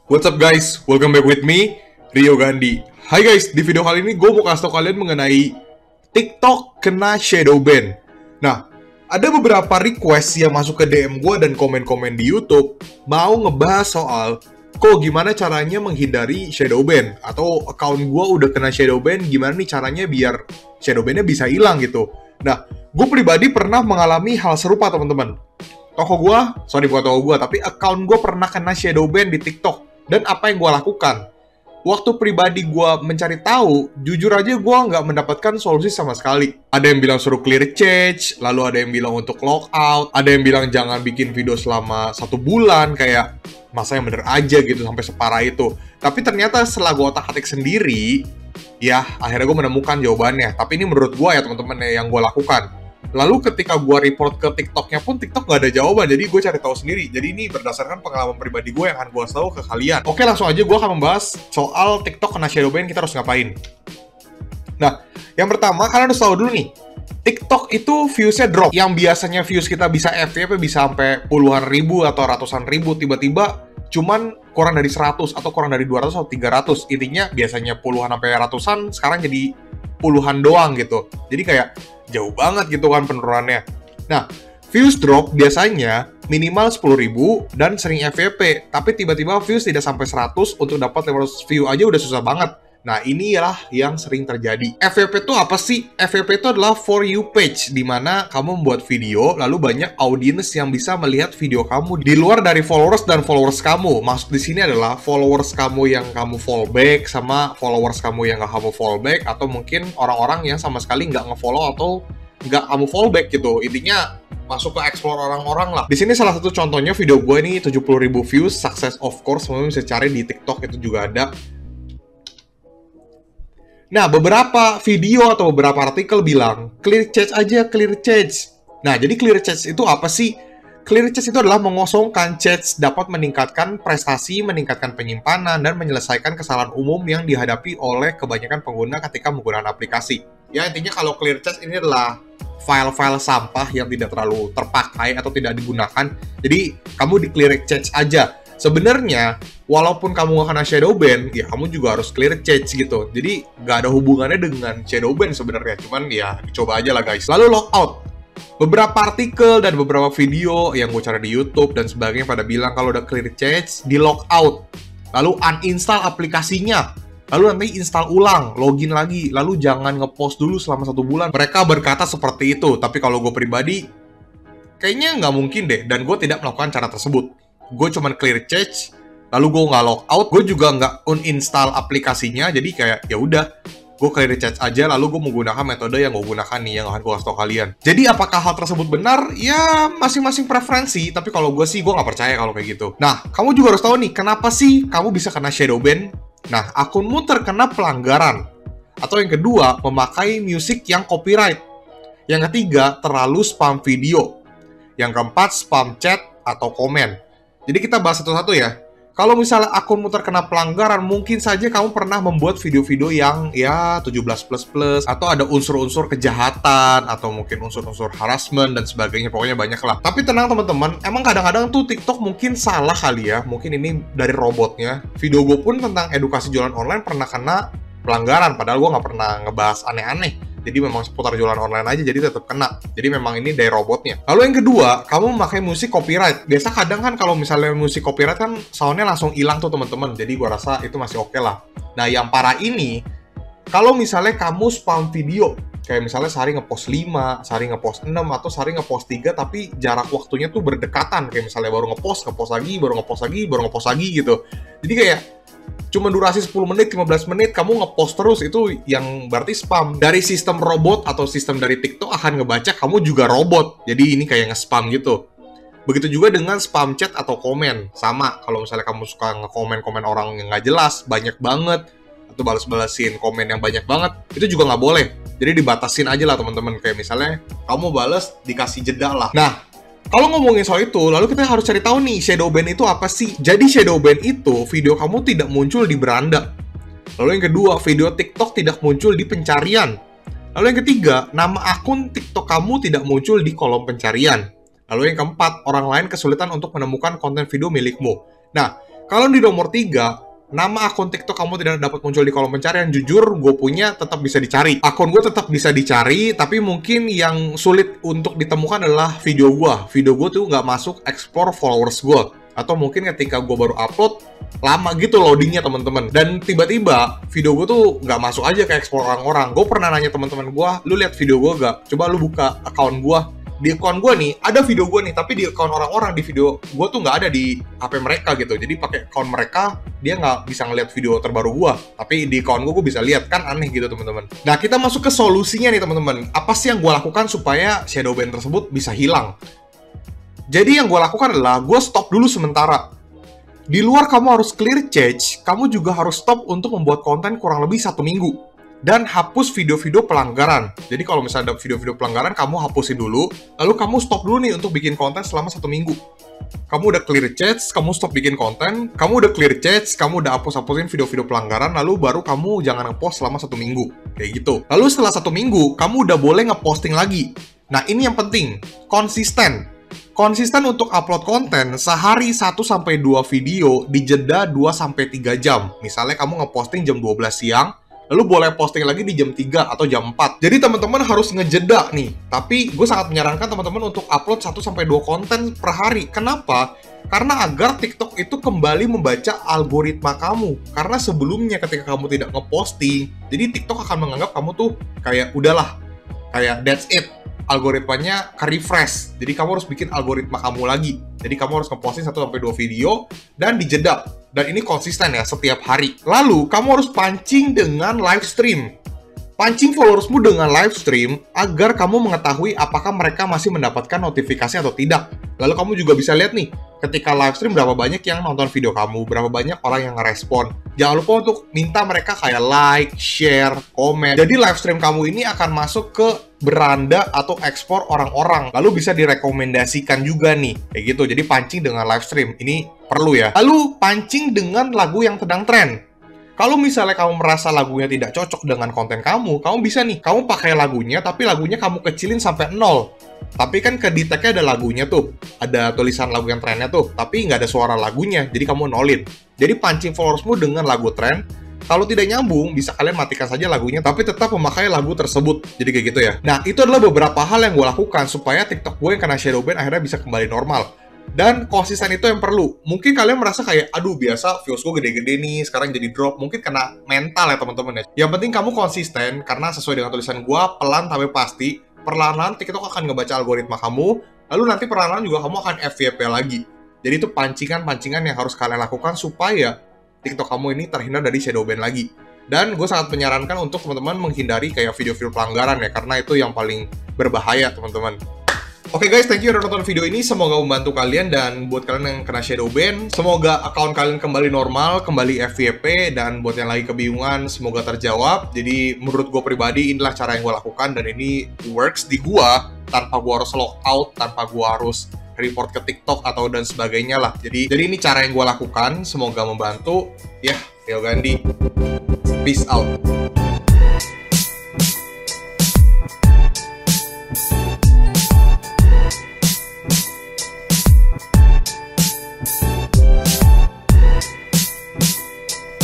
What's up guys, welcome back with me, Rio Gandhi. Hai guys, di video kali ini gue mau kasih tau kalian mengenai TikTok kena shadow ban. Nah, ada beberapa request yang masuk ke DM gue dan komen-komen di YouTube mau ngebahas soal kok gimana caranya menghindari shadow ban, atau account gue udah kena shadow ban, gimana nih caranya biar shadow ban-nya bisa hilang gitu. Nah, gue pribadi pernah mengalami hal serupa teman-teman. Bukan toko gue, tapi account gue pernah kena shadow ban di TikTok. Dan apa yang gue lakukan? Waktu pribadi gue mencari tahu, jujur aja gue nggak mendapatkan solusi sama sekali. Ada yang bilang suruh clear cache, lalu ada yang bilang untuk logout, ada yang bilang jangan bikin video selama 1 bulan, kayak masa yang bener aja gitu sampai separah itu. Tapi ternyata setelah gue otak-atik sendiri, ya akhirnya gue menemukan jawabannya. Tapi ini menurut gue ya teman-teman yang gue lakukan. Lalu ketika gue report ke TikToknya pun, TikTok gak ada jawaban, jadi gue cari tahu sendiri. Jadi ini berdasarkan pengalaman pribadi gue yang akan gue tahu ke kalian. Oke, langsung aja gue akan membahas soal TikTok kena shadow ban, kita harus ngapain. Nah, yang pertama, kalian harus tahu dulu nih, TikTok itu viewsnya drop. Yang biasanya views kita bisa FYP bisa sampai puluhan ribu atau ratusan ribu, tiba-tiba cuman kurang dari 100 atau kurang dari 200 atau 300. Intinya biasanya puluhan sampai ratusan, sekarang jadi puluhan doang gitu. Jadi kayak jauh banget gitu kan penurunannya. Nah, views drop biasanya minimal 10.000 dan sering FYP. Tapi tiba-tiba views tidak sampai 100, untuk dapat 500 view aja udah susah banget. Nah, inilah yang sering terjadi. FYP itu apa sih? FYP itu adalah For You page, di mana kamu membuat video, lalu banyak audiens yang bisa melihat video kamu di luar dari followers dan followers kamu. Maksud di sini adalah followers kamu yang kamu follow back, sama followers kamu yang nggak kamu follow back, atau mungkin orang-orang yang sama sekali nggak nge-follow atau nggak kamu follow back gitu. Intinya masuk ke explore orang-orang lah. Di sini salah satu contohnya video gue ini 70.000 views, success of course, teman-teman bisa cari di TikTok, itu juga ada. Nah, beberapa video atau beberapa artikel bilang, clear cache aja, clear cache. Nah, jadi clear cache itu apa sih? Clear cache itu adalah mengosongkan cache, dapat meningkatkan prestasi, meningkatkan penyimpanan, dan menyelesaikan kesalahan umum yang dihadapi oleh kebanyakan pengguna ketika menggunakan aplikasi. Ya, intinya kalau clear cache ini adalah file-file sampah yang tidak terlalu terpakai atau tidak digunakan. Jadi, kamu di clear cache aja. Sebenarnya, walaupun kamu nggak kena shadow ban, ya kamu juga harus clear cache gitu. Jadi, nggak ada hubungannya dengan shadow ban sebenarnya. Cuman ya, dicoba aja lah guys. Lalu logout. Beberapa artikel dan beberapa video yang gue cari di YouTube dan sebagainya pada bilang kalau udah clear cache, di logout. Lalu uninstall aplikasinya. Lalu nanti install ulang, login lagi. Lalu jangan ngepost dulu selama 1 bulan. Mereka berkata seperti itu. Tapi kalau gue pribadi, kayaknya nggak mungkin deh. Dan gue tidak melakukan cara tersebut. Gue cuman clear cache, lalu gue nggak logout, gue juga nggak uninstall aplikasinya, jadi kayak ya udah, gue clear cache aja, lalu gue menggunakan metode yang gue gunakan nih, yang akan gue kasih tau kalian. Jadi apakah hal tersebut benar? Ya masing-masing preferensi, tapi kalau gue sih gue nggak percaya kalau kayak gitu. Nah, kamu juga harus tahu nih, kenapa sih kamu bisa kena shadow ban? Nah, akunmu terkena pelanggaran. Atau yang kedua, memakai musik yang copyright. Yang ketiga, terlalu spam video. Yang keempat, spam chat atau komen. Jadi kita bahas satu-satu ya. Kalau misalnya akunmu terkena pelanggaran, mungkin saja kamu pernah membuat video-video yang ya 17++, atau ada unsur-unsur kejahatan, atau mungkin unsur-unsur harassment dan sebagainya, pokoknya banyak lah. Tapi tenang teman-teman, emang kadang-kadang tuh TikTok mungkin salah kali ya, mungkin ini dari robotnya. Video gue pun tentang edukasi jualan online pernah kena pelanggaran, padahal gue nggak pernah ngebahas aneh-aneh. Jadi memang seputar jualan online aja, jadi tetap kena. Jadi memang ini dari robotnya. Lalu yang kedua, kamu memakai musik copyright. Biasa kadang kan kalau misalnya musik copyright kan soundnya langsung hilang tuh teman-teman. Jadi gua rasa itu masih oke lah. Nah yang parah ini, kalau misalnya kamu spam video, kayak misalnya sehari ngepost 5, sehari ngepost 6, atau sehari ngepost 3, tapi jarak waktunya tuh berdekatan. Kayak misalnya baru ngepost lagi, baru ngepost lagi gitu. Jadi kayak cuma durasi 10 menit, 15 menit, kamu ngepost terus, itu yang berarti spam. Dari sistem robot atau sistem dari TikTok akan ngebaca kamu juga robot. Jadi ini kayak nge-spam gitu. Begitu juga dengan spam chat atau komen. Sama, kalau misalnya kamu suka nge-komen orang yang nggak jelas, banyak banget, atau balas-balasin komen yang banyak banget, itu juga nggak boleh. Jadi dibatasin aja lah teman-teman. Kayak misalnya, kamu balas, dikasih jeda lah. Nah, kalau ngomongin soal itu, lalu kita harus cari tahu nih, shadow ban itu apa sih? Jadi shadow ban itu, video kamu tidak muncul di beranda. Lalu yang kedua, video TikTok tidak muncul di pencarian. Lalu yang ketiga, nama akun TikTok kamu tidak muncul di kolom pencarian. Lalu yang keempat, orang lain kesulitan untuk menemukan konten video milikmu. Nah, Kalau di nomor 3, nama akun TikTok kamu tidak dapat muncul di kolom pencarian. Jujur, gue punya tetap bisa dicari. Akun gue tetap bisa dicari, tapi mungkin yang sulit untuk ditemukan adalah video gue. Video gue tuh nggak masuk explore followers gue. Atau mungkin ketika gue baru upload, lama gitu loadingnya teman-teman. Dan tiba-tiba video gue tuh nggak masuk aja ke explore orang-orang. Gue pernah nanya teman-teman gue, lu lihat video gue gak? Coba lu buka account gue. Di account gue nih, ada video gue nih, tapi di account orang-orang di video gue tuh nggak ada di HP mereka gitu. Jadi pakai account mereka, dia nggak bisa ngeliat video terbaru gue. Tapi di account gue bisa lihat, kan aneh gitu teman-teman. Nah, kita masuk ke solusinya nih teman-teman. Apa sih yang gue lakukan supaya shadow ban tersebut bisa hilang? Jadi yang gue lakukan adalah, gue stop dulu sementara. Di luar kamu harus clear cache, kamu juga harus stop untuk membuat konten kurang lebih 1 minggu. Dan hapus video-video pelanggaran. Jadi kalau misalnya ada video-video pelanggaran, kamu hapusin dulu, lalu kamu stop dulu nih untuk bikin konten selama 1 minggu. Kamu udah clear cache, kamu stop bikin konten, kamu udah clear cache, kamu udah hapus-hapusin video-video pelanggaran, lalu baru kamu jangan ngepost selama 1 minggu. Kayak gitu. Lalu setelah 1 minggu, kamu udah boleh ngeposting lagi. Nah, ini yang penting, konsisten. Konsisten untuk upload konten sehari 1-2 video di jeda 2-3 jam. Misalnya kamu ngeposting jam 12 siang, lalu boleh posting lagi di jam 3 atau jam 4. Jadi teman-teman harus ngejeda nih. Tapi gue sangat menyarankan teman-teman untuk upload 1-2 konten per hari. Kenapa? Karena agar TikTok itu kembali membaca algoritma kamu. Karena sebelumnya ketika kamu tidak ngeposting, jadi TikTok akan menganggap kamu tuh kayak udahlah, kayak that's it. Algoritmanya ke-refresh. Jadi kamu harus bikin algoritma kamu lagi. Jadi kamu harus ngeposting 1-2 video dan dijeda. Dan ini konsisten ya, setiap hari. Lalu, kamu harus pancing dengan live stream. Pancing followersmu dengan live stream agar kamu mengetahui apakah mereka masih mendapatkan notifikasi atau tidak. Lalu kamu juga bisa lihat nih, ketika live stream berapa banyak yang nonton video kamu, berapa banyak orang yang ngerespon. Jangan lupa untuk minta mereka kayak like, share, komen. Jadi live stream kamu ini akan masuk ke beranda atau ekspor orang-orang. Lalu bisa direkomendasikan juga nih, kayak gitu. Jadi pancing dengan live stream, ini perlu ya. Lalu pancing dengan lagu yang sedang tren. Kalau misalnya kamu merasa lagunya tidak cocok dengan konten kamu bisa nih, kamu pakai lagunya, tapi lagunya kamu kecilin sampai 0. Tapi kan ke detect-nya ada lagunya tuh, ada tulisan lagu yang trennya tuh, tapi nggak ada suara lagunya, jadi kamu nolin. Jadi pancing followersmu dengan lagu tren, kalau tidak nyambung, bisa kalian matikan saja lagunya, tapi tetap memakai lagu tersebut. Jadi kayak gitu ya. Nah, itu adalah beberapa hal yang gue lakukan supaya TikTok gue yang kena shadow ban akhirnya bisa kembali normal. Dan konsisten itu yang perlu. Mungkin kalian merasa kayak, aduh biasa views gue gede-gede nih, sekarang jadi drop. Mungkin kena mental ya teman-teman ya. Yang penting kamu konsisten, karena sesuai dengan tulisan gue, pelan tapi pasti. Perlahan-lahan TikTok akan ngebaca algoritma kamu, lalu nanti perlahan-lahan juga kamu akan FYP lagi. Jadi itu pancingan-pancingan yang harus kalian lakukan supaya TikTok kamu ini terhindar dari shadow ban lagi. Dan gue sangat menyarankan untuk teman-teman menghindari kayak video-video pelanggaran ya, karena itu yang paling berbahaya teman-teman. Oke guys, thank you udah nonton video ini. Semoga membantu kalian, dan buat kalian yang kena shadow ban, semoga account kalian kembali normal, kembali FYP, dan buat yang lagi kebingungan, semoga terjawab. Jadi menurut gue pribadi, inilah cara yang gue lakukan, dan ini works di gue, tanpa gue harus logout, tanpa gue harus report ke TikTok atau dan sebagainya lah. Jadi ini cara yang gue lakukan, semoga membantu. Ya, Theo Gandhi, peace out.